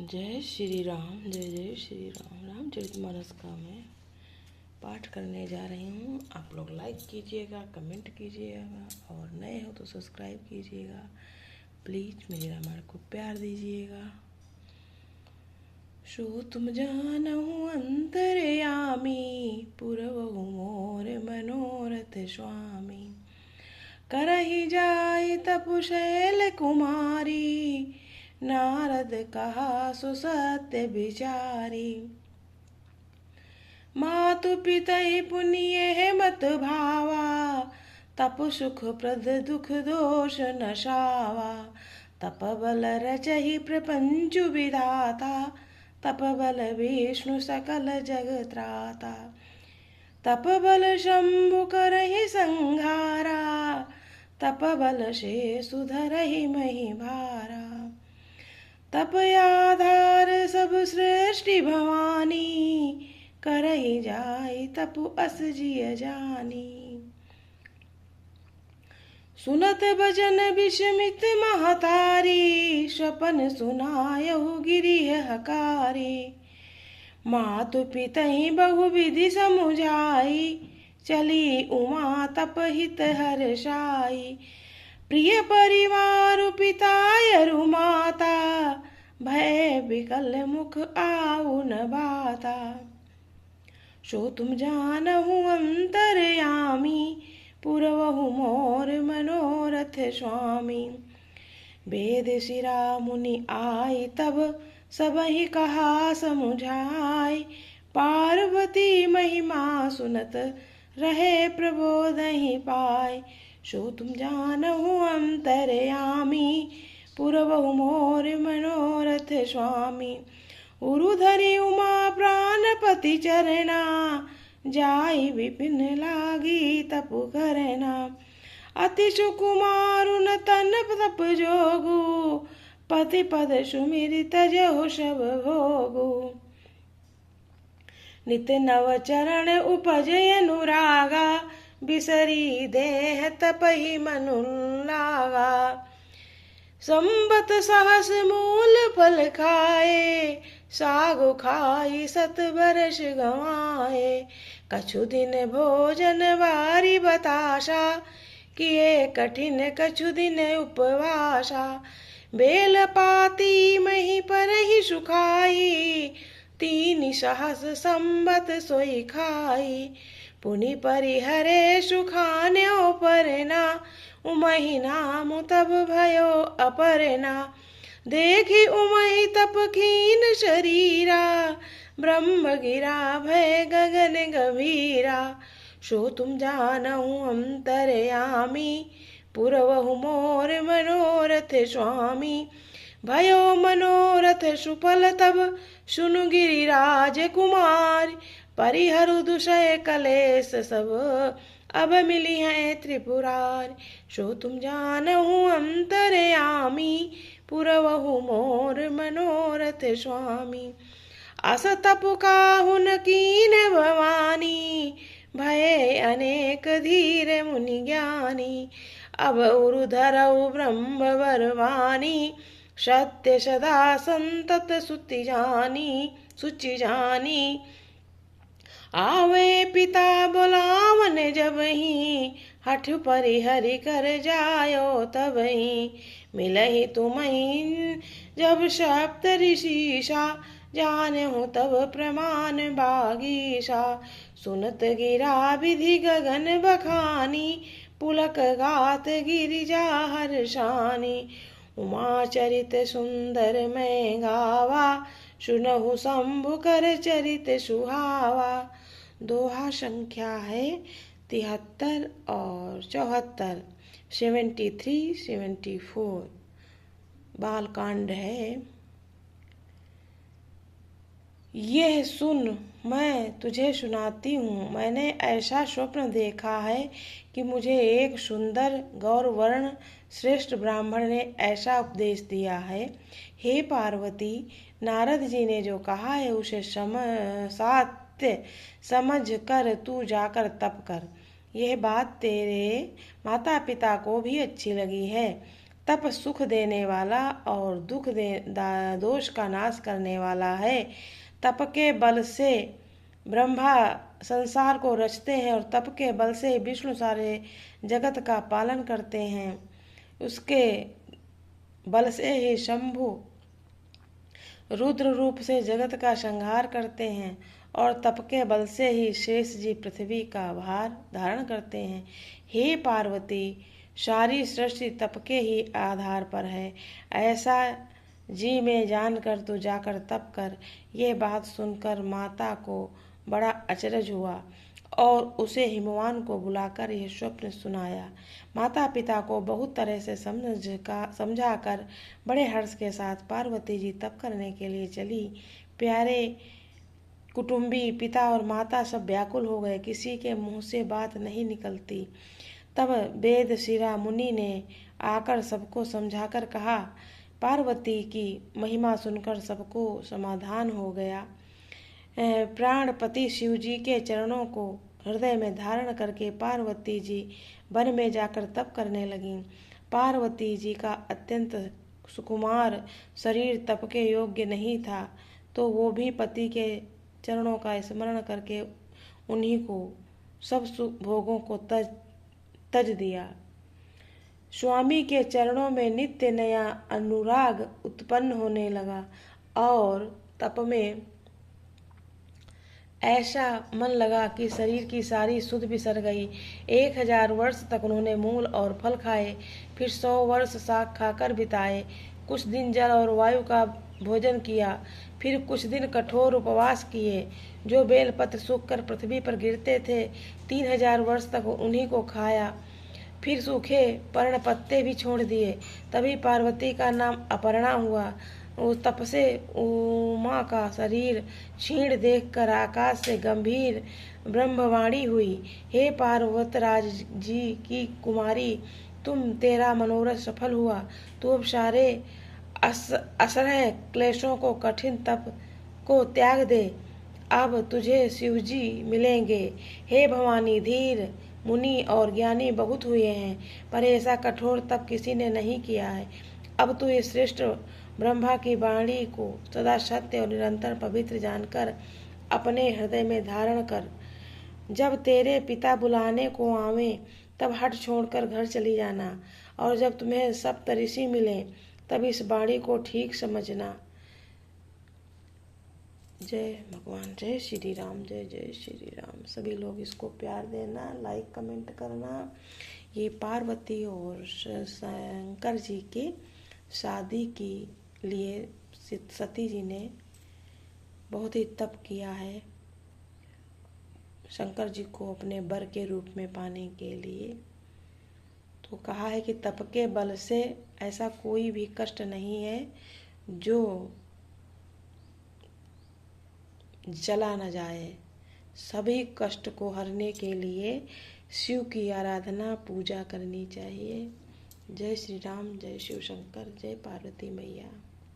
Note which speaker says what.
Speaker 1: जय श्री राम। जय जय श्री राम। रामचरितमानस का मैं पाठ करने जा रही हूँ। आप लोग लाइक कीजिएगा, कमेंट कीजिएगा और नए हो तो सब्सक्राइब कीजिएगा। प्लीज़ मेरे रामायण को प्यार दीजिएगा। सो तुम जानहु अंतर्यामी, पुरवहु मोर मनोरथ स्वामी। करहि जाय तपु शैल कुमारी, नारद कहा सो सत्य विचारी। मातु पितै पुण्य मत भावा, तप सुख प्रद दुख दोष नशावा। तप बल रचहि प्रपंच विधाता, तप बल विष्णु सकल जग त्राता। तप बल शंभु करहि संहारा, तप बल शेषु धरहि मही भारा। तप आधार सब सृष्टि भवानी, करहि जाय तपु अस जिय जानी। सुनत बचन विस्मित महतारी, स्वपन सुनायहु गिरिह हकारी। मातु पितहि बहु विधि समुझाई, चली उमा तप हित हर्षाई। प्रिय परिवार पितायरु माता, भय विकल मुख आउ न बाता। सो तुम जानहु अंतर्यामी, पुरवहु मोर मनोरथ स्वामी। वेद शिरा मुनि आय तब, सबहि कहा समुझाय। पार्वती महिमा सुनत रहे प्रबोधहि पाय। सो तुम जानहु अंतर्यामी, पुरवहु मोर मनोरथ स्वामी। उरुधरि उमा प्राणपति चरना, जाय विपिन लागी तपु करना। अति सुकुमारु न तन तप जोगु, पति पद सुमिरि तजहु सब भोगु। नित नव चरण उपजय अनुरागा, बिसरी देह तपहि मनु लागा। संबत सहस मूल फल खाए, सागु खाई सत बरस गवाए। कछु दिन भोजन वारी बताशा, किए कठिन कछु दिन उपवासा। बेल पाती मही पर ही सुखाई, तीन सहस संबत सोई खाई। पुनि परिहरे सुखान्यो परना, उमहि नाम तब भयो अपरना। देखी उमहि तप खीन शरीरा, ब्रह्म गिरा भय गगन गंभीरा। सो तुम जानहु अंतर्यामी, पुरवहु मोर मनोरथ स्वामी। भयो मनोरथ सुफल तब, सुनु गिरिराज कुमार। परिहरु दुषय कलेश सब, अब मिली हैं त्रिपुरार। सो तुम जानहु अंतर्यामी, पुरवहु मोर मनोरथ स्वामी। अस तप काहु न कीन भवानी, भये अनेक धीर मुनि ज्ञानी। अब उरुधरऊ ब्रह्म बरवानी, सत्य सदा संतत सुचि जानी। आवे पिता बुलावन जबहि, हठ परिहरि कर जायो तबहि। मिलहि तुम्हि जब सप्त ऋषिसा, जानहु तब प्रमाण बागीसा। सुनत गिरा विधि गगन बखानी, पुलक गात गिरिजा हर्षानी। उमा चरित सुंदर मैं गावा, सुनहु शंभु कर चरित सुहावा। दोहा संख्या है 73 और 74, 73, 74। बालकांड है। यह सुन, मैं तुझे सुनाती हूँ। मैंने ऐसा स्वप्न देखा है कि मुझे एक सुंदर गौरवर्ण श्रेष्ठ ब्राह्मण ने ऐसा उपदेश दिया है। हे पार्वती, नारद जी ने जो कहा है उसे सत्य समझ कर तू जाकर तप कर। यह बात तेरे माता पिता को भी अच्छी लगी है। तप सुख देने वाला और दोष का नाश करने वाला है। तप के बल से ब्रह्मा संसार को रचते हैं और तप के बल से विष्णु सारे जगत का पालन करते हैं। उसके बल से ही शंभु रुद्र रूप से जगत का संहार करते हैं और तप के बल से ही शेष जी पृथ्वी का भार धारण करते हैं। हे पार्वती, सारी सृष्टि तप के ही आधार पर है, ऐसा जी में जानकर तू जाकर तप कर। ये बात सुनकर माता को बड़ा अचरज हुआ और उसे हिमवान को बुलाकर यह स्वप्न सुनाया। माता पिता को बहुत तरह से समझाकर बड़े हर्ष के साथ पार्वती जी तप करने के लिए चली। प्यारे कुटुंबी पिता और माता सब व्याकुल हो गए, किसी के मुंह से बात नहीं निकलती। तब वेद शिरा मुनि ने आकर सबको समझाकर कहा। पार्वती की महिमा सुनकर सबको समाधान हो गया। प्राणपति शिव जी के चरणों को हृदय में धारण करके पार्वती जी वन में जाकर तप करने लगीं। पार्वती जी का अत्यंत सुकुमार शरीर तप के योग्य नहीं था, तो वो भी पति के चरणों का स्मरण करके उन्हीं को सब सुख भोगों को तज दिया। स्वामी के चरणों में नित्य नया अनुराग उत्पन्न होने लगा और तप में ऐसा मन लगा कि शरीर की सारी सुध बिसर गई। 1000 वर्ष तक उन्होंने मूल और फल खाए, फिर 100 वर्ष साग खाकर बिताए। कुछ दिन जल और वायु का भोजन किया, फिर कुछ दिन कठोर उपवास किए। जो बेलपत्र सूखकर पृथ्वी पर गिरते थे, 3000 वर्ष तक उन्हीं को खाया, फिर सूखे पर्ण पत्ते भी छोड़ दिए। तभी पार्वती का नाम अपर्णा हुआ। उस तप से उमा का शरीर क्षीण देखकर आकाश से गंभीर ब्रह्मवाणी हुई। हे पार्वतराज जी की कुमारी, तेरा मनोरथ सफल हुआ। तू अब सारे असह्य क्लेशों को, कठिन तप को त्याग दे। अब तुझे शिवजी मिलेंगे। हे भवानी, धीर मुनि और ज्ञानी बहुत हुए हैं, पर ऐसा कठोर तप किसी ने नहीं किया है। अब तू इस श्रेष्ठ ब्रह्मा की वाणी को सदा सत्य और निरंतर पवित्र जानकर अपने हृदय में धारण कर। जब तेरे पिता बुलाने को आवे, तब हट छोड़कर घर चली जाना, और जब तुम्हें सप्तऋषि मिले, तब इस वाणी को ठीक समझना। जय भगवान, जय श्री राम, जय जय श्री राम। सभी लोग इसको प्यार देना, लाइक कमेंट करना। ये पार्वती और शंकर जी की शादी के लिए सती जी ने बहुत ही तप किया है, शंकर जी को अपने वर के रूप में पाने के लिए। तो कहा है कि तप के बल से ऐसा कोई भी कष्ट नहीं है जो चला न जाए। सभी कष्ट को हरने के लिए शिव की आराधना पूजा करनी चाहिए। जय श्री राम, जय शिव शंकर, जय पार्वती मैया।